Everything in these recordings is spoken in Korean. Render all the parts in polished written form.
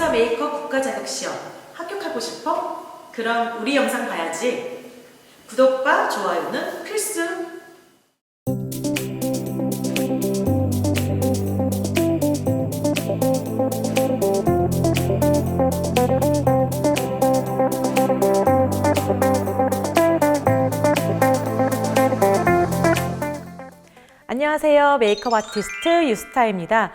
미용사 메이크업 국가자격시험 합격하고 싶어? 그럼 우리 영상 봐야지. 구독과 좋아요는 필수! 안녕하세요. 메이크업 아티스트 유스타입니다.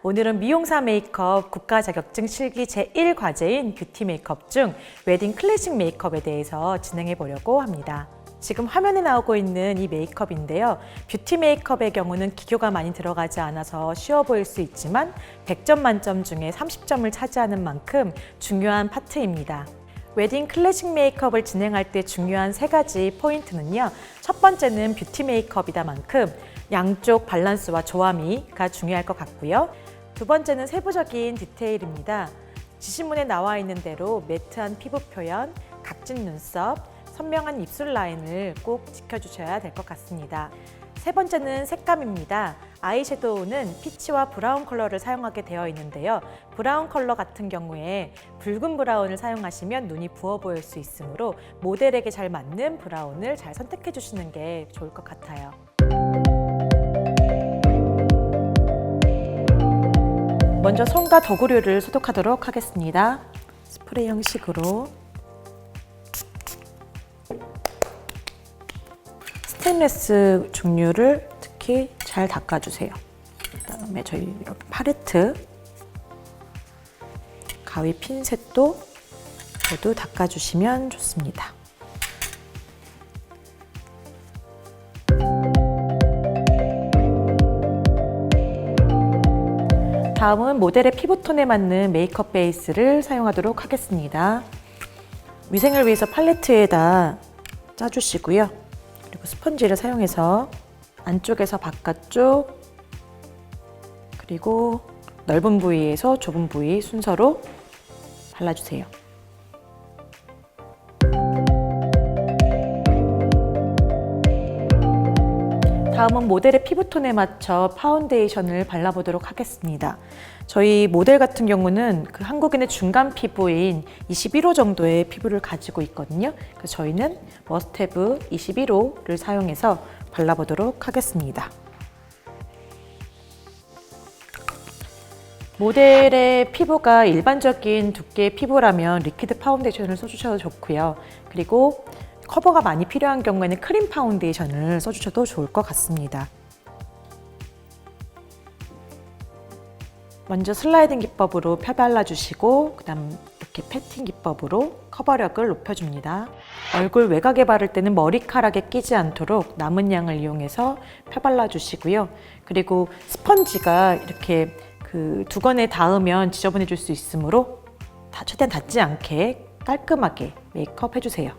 오늘은 미용사 메이크업 국가 자격증 실기 제1과제인 뷰티 메이크업 중 웨딩 클래식 메이크업에 대해서 진행해 보려고 합니다. 지금 화면에 나오고 있는 이 메이크업인데요. 뷰티 메이크업의 경우는 기교가 많이 들어가지 않아서 쉬워 보일 수 있지만 100점 만점 중에 30점을 차지하는 만큼 중요한 파트입니다. 웨딩 클래식 메이크업을 진행할 때 중요한 3가지 포인트는요. 첫 번째는 뷰티 메이크업이다 만큼 양쪽 밸런스와 조화미가 중요할 것 같고요. 두 번째는 세부적인 디테일입니다. 지시문에 나와 있는 대로 매트한 피부 표현, 각진 눈썹, 선명한 입술 라인을 꼭 지켜주셔야 될 것 같습니다. 세 번째는 색감입니다. 아이섀도우는 피치와 브라운 컬러를 사용하게 되어 있는데요. 브라운 컬러 같은 경우에 붉은 브라운을 사용하시면 눈이 부어 보일 수 있으므로 모델에게 잘 맞는 브라운을 잘 선택해 주시는 게 좋을 것 같아요. 먼저 손과 도구류를 소독하도록 하겠습니다. 스프레이 형식으로 스테인리스 종류를 특히 잘 닦아주세요. 그다음에 저희 이렇게 팔레트, 가위 핀셋도 모두 닦아주시면 좋습니다. 다음은 모델의 피부톤에 맞는 메이크업 베이스를 사용하도록 하겠습니다. 위생을 위해서 팔레트에다 짜주시고요. 그리고 스펀지를 사용해서 안쪽에서 바깥쪽, 그리고 넓은 부위에서 좁은 부위 순서로 발라주세요. 다음은 모델의 피부톤에 맞춰 파운데이션을 발라보도록 하겠습니다. 저희 모델 같은 경우는 한국인의 중간 피부인 21호 정도의 피부를 가지고 있거든요. 그래서 저희는 머스트헤브 21호를 사용해서 발라보도록 하겠습니다. 모델의 피부가 일반적인 두께의 피부라면 리퀴드 파운데이션을 써주셔도 좋고요. 그리고 커버가 많이 필요한 경우에는 크림 파운데이션을 써주셔도 좋을 것 같습니다. 먼저 슬라이딩 기법으로 펴발라주시고 그다음 이렇게 패팅 기법으로 커버력을 높여줍니다. 얼굴 외곽에 바를 때는 머리카락에 끼지 않도록 남은 양을 이용해서 펴발라주시고요. 그리고 스펀지가 이렇게 두건에 닿으면 지저분해질 수 있으므로 최대한 닿지 않게 깔끔하게 메이크업 해주세요.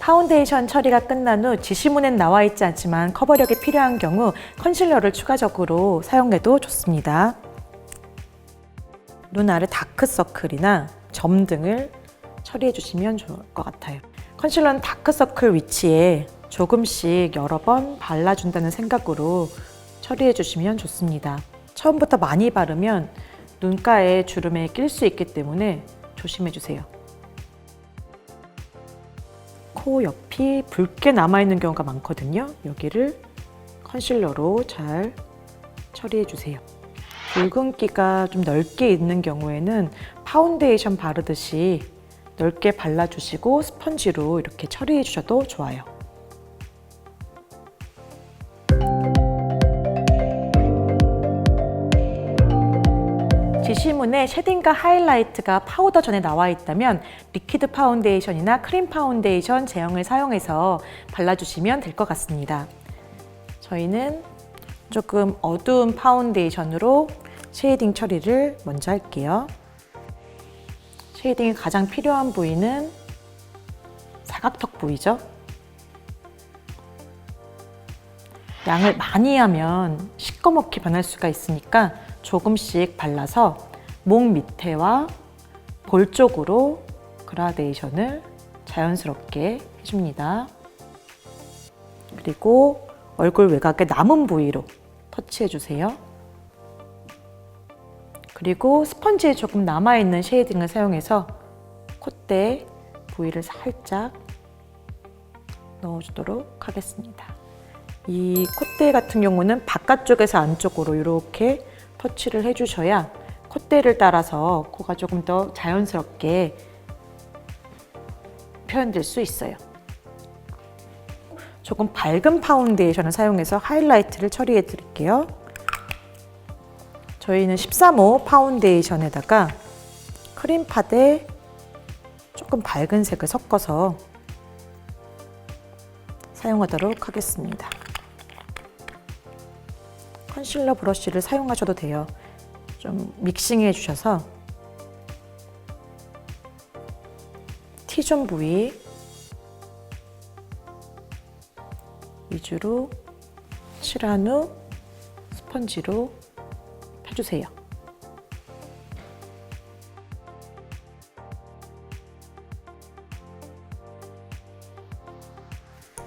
파운데이션 처리가 끝난 후 지시문엔 나와 있지 않지만 커버력이 필요한 경우 컨실러를 추가적으로 사용해도 좋습니다. 눈 아래 다크서클이나 점 등을 처리해 주시면 좋을 것 같아요. 컨실러는 다크서클 위치에 조금씩 여러 번 발라준다는 생각으로 처리해 주시면 좋습니다. 처음부터 많이 바르면 눈가에 주름에 낄 수 있기 때문에 조심해 주세요. 코 옆이 붉게 남아있는 경우가 많거든요. 여기를 컨실러로 잘 처리해 주세요. 붉은기가 좀 넓게 있는 경우에는 파운데이션 바르듯이 넓게 발라주시고 스펀지로 이렇게 처리해 주셔도 좋아요. 지시문에 쉐딩과 하이라이트가 파우더 전에 나와 있다면 리퀴드 파운데이션이나 크림 파운데이션 제형을 사용해서 발라주시면 될 것 같습니다. 저희는 조금 어두운 파운데이션으로 쉐이딩 처리를 먼저 할게요. 쉐이딩이 가장 필요한 부위는 사각턱 부위죠. 양을 많이 하면 시꺼멓게 변할 수가 있으니까 조금씩 발라서 목 밑에와 볼 쪽으로 그라데이션을 자연스럽게 해줍니다. 그리고 얼굴 외곽의 남은 부위로 터치해 주세요. 그리고 스펀지에 조금 남아있는 쉐이딩을 사용해서 콧대 부위를 살짝 넣어주도록 하겠습니다. 이 콧대 같은 경우는 바깥쪽에서 안쪽으로 이렇게 터치를 해주셔야 콧대를 따라서 코가 조금 더 자연스럽게 표현될 수 있어요. 조금 밝은 파운데이션을 사용해서 하이라이트를 처리해 드릴게요. 저희는 13호 파운데이션에다가 크림파데 조금 밝은 색을 섞어서 사용하도록 하겠습니다. 컨실러 브러쉬를 사용하셔도 돼요. 좀 믹싱해 주셔서 T존 부위 위주로 칠한 후 스펀지로 펴주세요.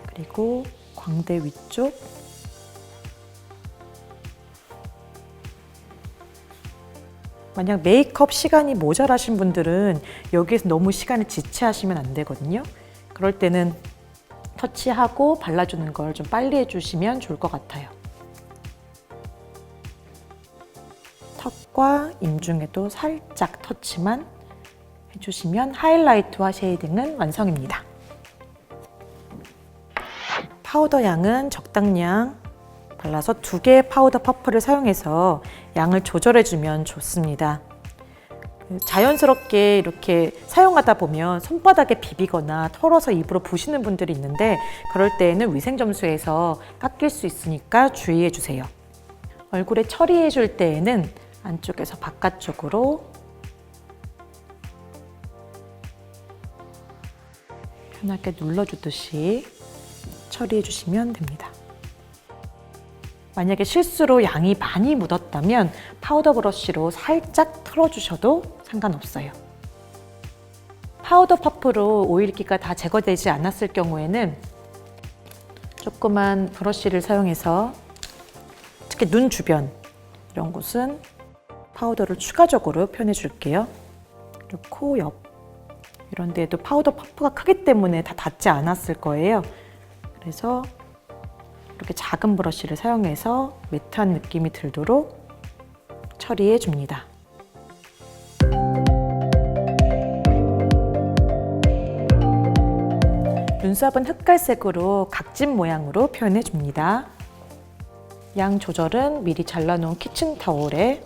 그리고 광대 위쪽 만약 메이크업 시간이 모자라신 분들은 여기에서 너무 시간을 지체하시면 안 되거든요. 그럴 때는 터치하고 발라주는 걸 좀 빨리 해주시면 좋을 것 같아요. 턱과 임중에도 살짝 터치만 해주시면 하이라이트와 쉐이딩은 완성입니다. 파우더 양은 적당량 발라서 2개의 파우더 퍼프를 사용해서 양을 조절해주면 좋습니다. 자연스럽게 이렇게 사용하다 보면 손바닥에 비비거나 털어서 입으로 부시는 분들이 있는데 그럴 때에는 위생점수에서 깎일 수 있으니까 주의해 주세요. 얼굴에 처리해 줄 때에는 안쪽에서 바깥쪽으로 편하게 눌러주듯이 처리해 주시면 됩니다. 만약에 실수로 양이 많이 묻었다면 파우더 브러쉬로 살짝 틀어주셔도 상관없어요. 파우더 퍼프로 오일기가 다 제거되지 않았을 경우에는 조그만 브러쉬를 사용해서 특히 눈 주변 이런 곳은 파우더를 추가적으로 표현해 줄게요. 그리고 코 옆 이런 데에도 파우더 퍼프가 크기 때문에 다 닿지 않았을 거예요. 그래서 이렇게 작은 브러쉬를 사용해서 매트한 느낌이 들도록 처리해 줍니다. 눈썹은 흑갈색으로 각진 모양으로 표현해 줍니다. 양 조절은 미리 잘라놓은 키친타올에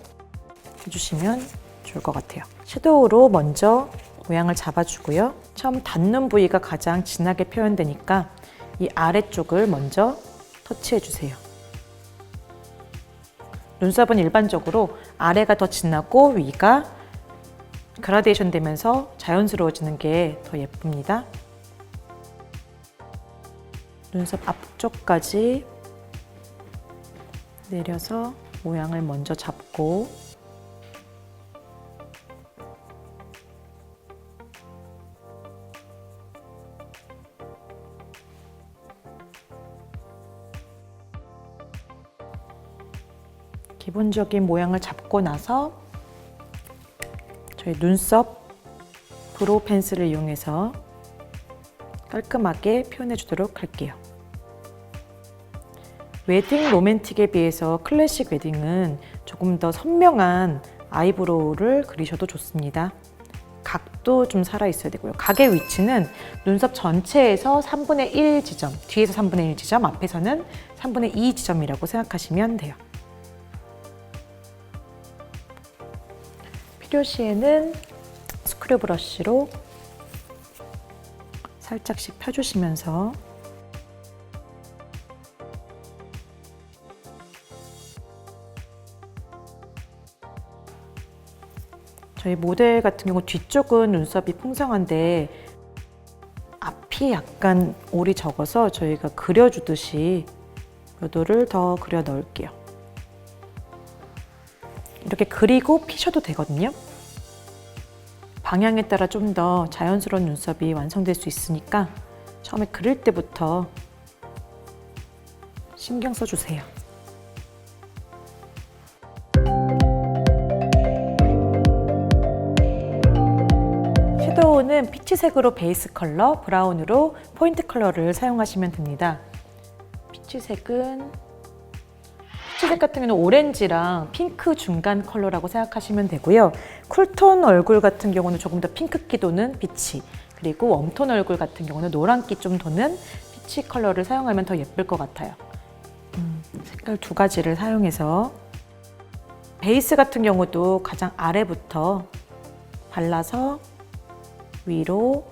해주시면 좋을 것 같아요. 섀도우로 먼저 모양을 잡아주고요. 처음 닿는 부위가 가장 진하게 표현되니까 이 아래쪽을 먼저 터치해 주세요. 눈썹은 일반적으로 아래가 더 진하고 위가 그라데이션 되면서 자연스러워지는 게 더 예쁩니다. 눈썹 앞쪽까지 내려서 모양을 먼저 잡고 기본적인 모양을 잡고 나서 저희 눈썹 브로우 펜슬을 이용해서 깔끔하게 표현해 주도록 할게요. 웨딩 로맨틱에 비해서 클래식 웨딩은 조금 더 선명한 아이브로우를 그리셔도 좋습니다. 각도 좀 살아있어야 되고요. 각의 위치는 눈썹 전체에서 3분의 1 지점, 뒤에서 3분의 1 지점, 앞에서는 3분의 2 지점이라고 생각하시면 돼요. 필요시에는 스크류 브러쉬로 살짝씩 펴주시면서 저희 모델 같은 경우 뒤쪽은 눈썹이 풍성한데 앞이 약간 올이 적어서 저희가 그려주듯이 요도를 더 그려 넣을게요. 이렇게 그리고 피셔도 되거든요. 방향에 따라 좀 더 자연스러운 눈썹이 완성될 수 있으니까 처음에 그릴 때부터 신경 써주세요. 섀도우는 피치색으로 베이스 컬러, 브라운으로 포인트 컬러를 사용하시면 됩니다. 피치색 같은 경우는 오렌지랑 핑크 중간 컬러라고 생각하시면 되고요. 쿨톤 얼굴 같은 경우는 조금 더 핑크기 도는 피치, 그리고 웜톤 얼굴 같은 경우는 노란기 좀 도는 피치 컬러를 사용하면 더 예쁠 것 같아요. 색깔 두 가지를 사용해서 베이스 같은 경우도 가장 아래부터 발라서 위로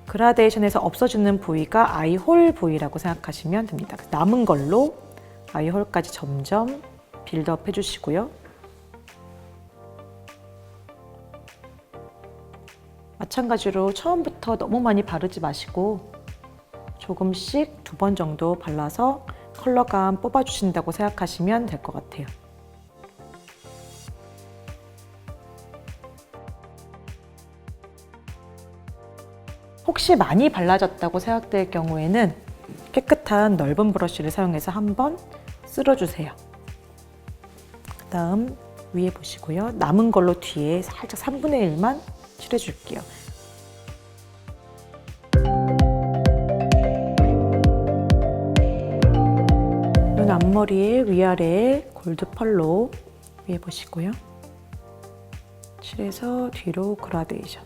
그라데이션에서 없어지는 부위가 아이홀 부위라고 생각하시면 됩니다. 남은 걸로 아이홀까지 점점 빌드업 해주시고요. 마찬가지로 처음부터 너무 많이 바르지 마시고 조금씩 2번 정도 발라서 컬러감 뽑아주신다고 생각하시면 될 것 같아요. 혹시 많이 발라졌다고 생각될 경우에는 깨끗한 넓은 브러쉬를 사용해서 한번 쓸어주세요. 그 다음 위에 보시고요. 남은 걸로 뒤에 살짝 3분의 1만 칠해줄게요. 눈 앞머리에 위아래에 골드 펄로 위에 보시고요. 칠해서 뒤로 그라데이션.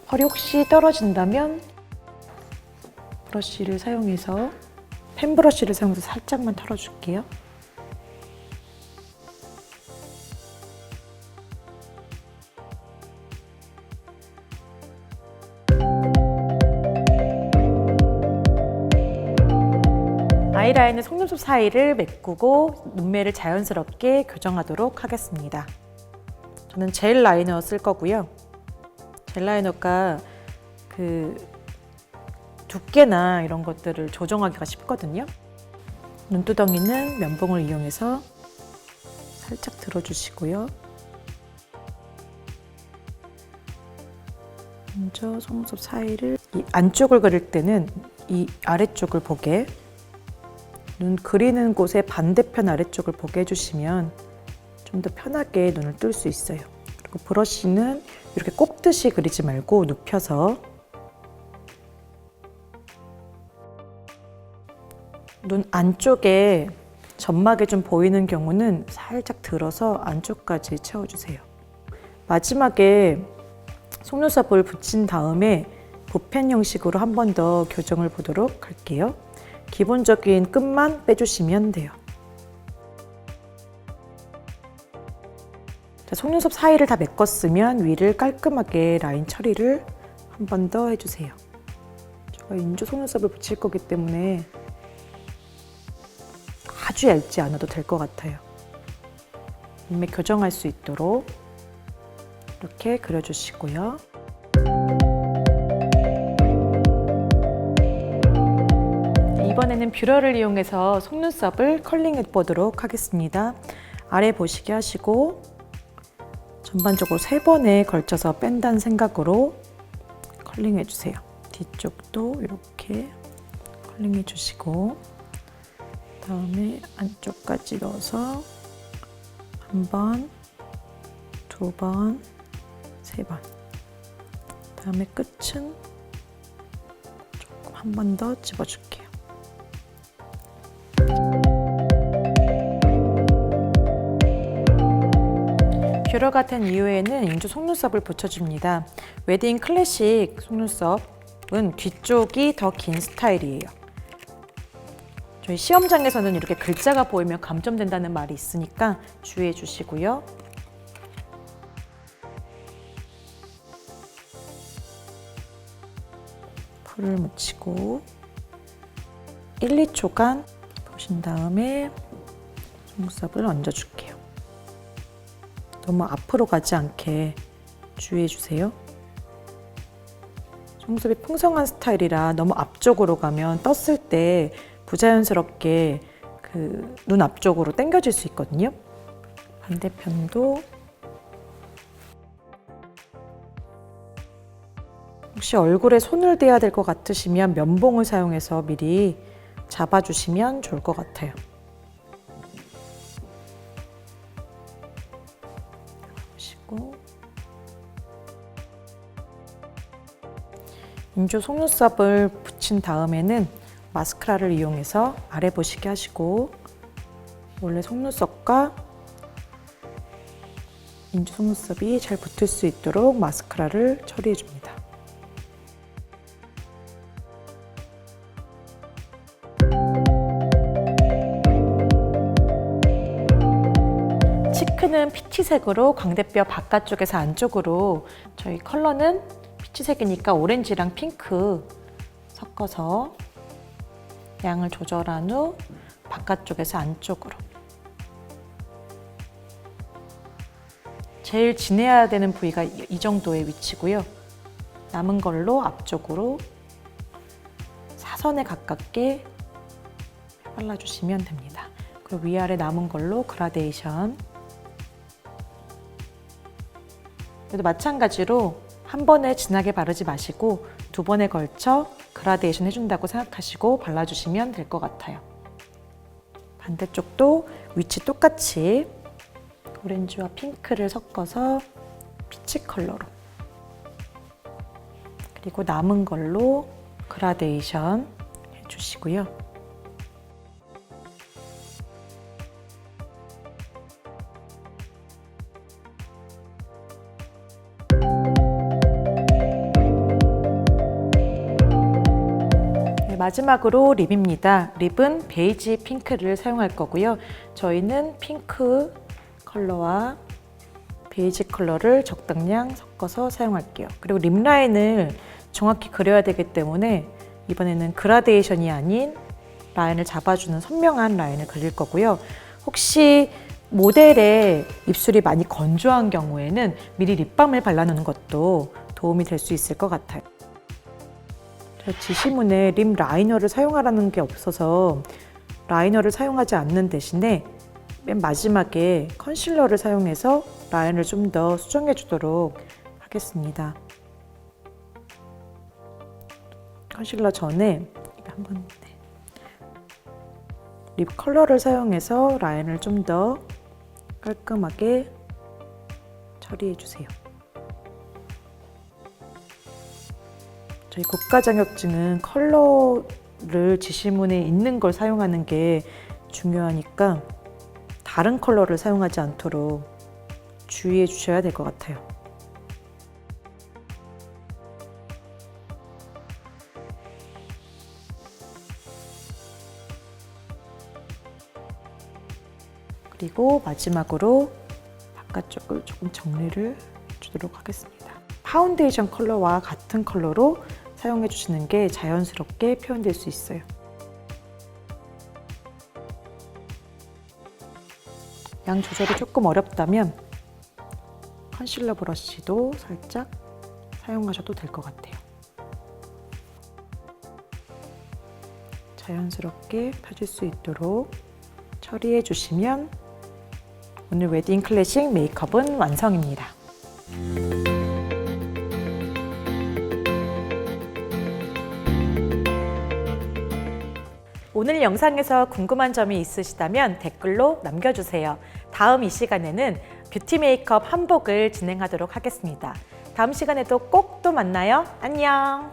펄이 혹시 떨어진다면 브러쉬를 사용해서 펜 브러쉬를 사용해서 살짝만 털어줄게요. 아이라인은 속눈썹 사이를 메꾸고 눈매를 자연스럽게 교정하도록 하겠습니다. 저는 젤 라이너 쓸 거고요. 젤 라이너가 두께나 이런 것들을 조정하기가 쉽거든요. 눈두덩이는 면봉을 이용해서 살짝 들어주시고요. 먼저 속눈썹 사이를, 이 안쪽을 그릴 때는 이 아래쪽을 보게, 눈 그리는 곳의 반대편 아래쪽을 보게 해주시면 좀 더 편하게 눈을 뜰 수 있어요. 그리고 브러쉬는 이렇게 꼽듯이 그리지 말고 눕혀서 눈 안쪽에 점막이 좀 보이는 경우는 살짝 들어서 안쪽까지 채워주세요. 마지막에 속눈썹을 붙인 다음에 붓펜 형식으로 한 번 더 교정을 보도록 할게요. 기본적인 끝만 빼주시면 돼요. 자, 속눈썹 사이를 다 메꿨으면 위를 깔끔하게 라인 처리를 한 번 더 해주세요. 제가 인조 속눈썹을 붙일 거기 때문에 아주 얇지 않아도 될 것 같아요. 눈매 교정할 수 있도록 이렇게 그려주시고요. 이번에는 뷰러를 이용해서 속눈썹을 컬링해 보도록 하겠습니다. 아래 보시게 하시고 전반적으로 3번에 걸쳐서 뺀다는 생각으로 컬링해 주세요. 뒤쪽도 이렇게 컬링해 주시고 다음에 안쪽까지 넣어서 1번, 2번, 3번. 다음에 끝은 조금 한 번 더 집어줄게요. 뷰러가 된 이후에는 인조 속눈썹을 붙여줍니다. 웨딩 클래식 속눈썹은 뒤쪽이 더 긴 스타일이에요. 저희 시험장에서는 이렇게 글자가 보이면 감점된다는 말이 있으니까 주의해 주시고요. 풀을 묻히고 1, 2초간 보신 다음에 속눈썹을 얹어줄게요. 너무 앞으로 가지 않게 주의해 주세요. 속눈썹이 풍성한 스타일이라 너무 앞쪽으로 가면 떴을 때 부자연스럽게 눈 앞쪽으로 당겨질 수 있거든요. 반대편도 혹시 얼굴에 손을 대야 될 것 같으시면 면봉을 사용해서 미리 잡아주시면 좋을 것 같아요. 보시고 인조 속눈썹을 붙인 다음에는 마스카라를 이용해서 아래 보시게 하시고 원래 속눈썹과 인조 속눈썹이 잘 붙을 수 있도록 마스카라를 처리해 줍니다. 치크는 피치색으로 광대뼈 바깥쪽에서 안쪽으로, 저희 컬러는 피치색이니까 오렌지랑 핑크 섞어서 양을 조절한 후 바깥쪽에서 안쪽으로. 제일 진해야 되는 부위가 이 정도의 위치고요. 남은 걸로 앞쪽으로 사선에 가깝게 발라주시면 됩니다. 그리고 위아래 남은 걸로 그라데이션. 그래도 마찬가지로 한 번에 진하게 바르지 마시고 2번에 걸쳐 그라데이션 해준다고 생각하시고 발라주시면 될 것 같아요. 반대쪽도 위치 똑같이 오렌지와 핑크를 섞어서 피치 컬러로, 그리고 남은 걸로 그라데이션 해주시고요. 마지막으로 립입니다. 립은 베이지 핑크를 사용할 거고요. 저희는 핑크 컬러와 베이지 컬러를 적당량 섞어서 사용할게요. 그리고 립 라인을 정확히 그려야 되기 때문에 이번에는 그라데이션이 아닌 라인을 잡아주는 선명한 라인을 그릴 거고요. 혹시 모델의 입술이 많이 건조한 경우에는 미리 립밤을 발라놓는 것도 도움이 될 수 있을 것 같아요. 지시문에 립 라이너를 사용하라는 게 없어서 라이너를 사용하지 않는 대신에 맨 마지막에 컨실러를 사용해서 라인을 좀 더 수정해 주도록 하겠습니다. 컨실러 전에 한번 립 컬러를 사용해서 라인을 좀 더 깔끔하게 처리해 주세요. 저희 국가 자격증은 컬러를 지시문에 있는 걸 사용하는 게 중요하니까 다른 컬러를 사용하지 않도록 주의해 주셔야 될 것 같아요. 그리고 마지막으로 바깥쪽을 조금 정리를 해주도록 하겠습니다. 파운데이션 컬러와 같은 컬러로 사용해 주시는 게 자연스럽게 표현될 수 있어요. 양 조절이 조금 어렵다면 컨실러 브러쉬도 살짝 사용하셔도 될 것 같아요. 자연스럽게 펴질 수 있도록 처리해 주시면 오늘 웨딩 클래식 메이크업은 완성입니다. 오늘 영상에서 궁금한 점이 있으시다면 댓글로 남겨주세요. 다음 이 시간에는 뷰티 메이크업 한복을 진행하도록 하겠습니다. 다음 시간에도 꼭 또 만나요. 안녕!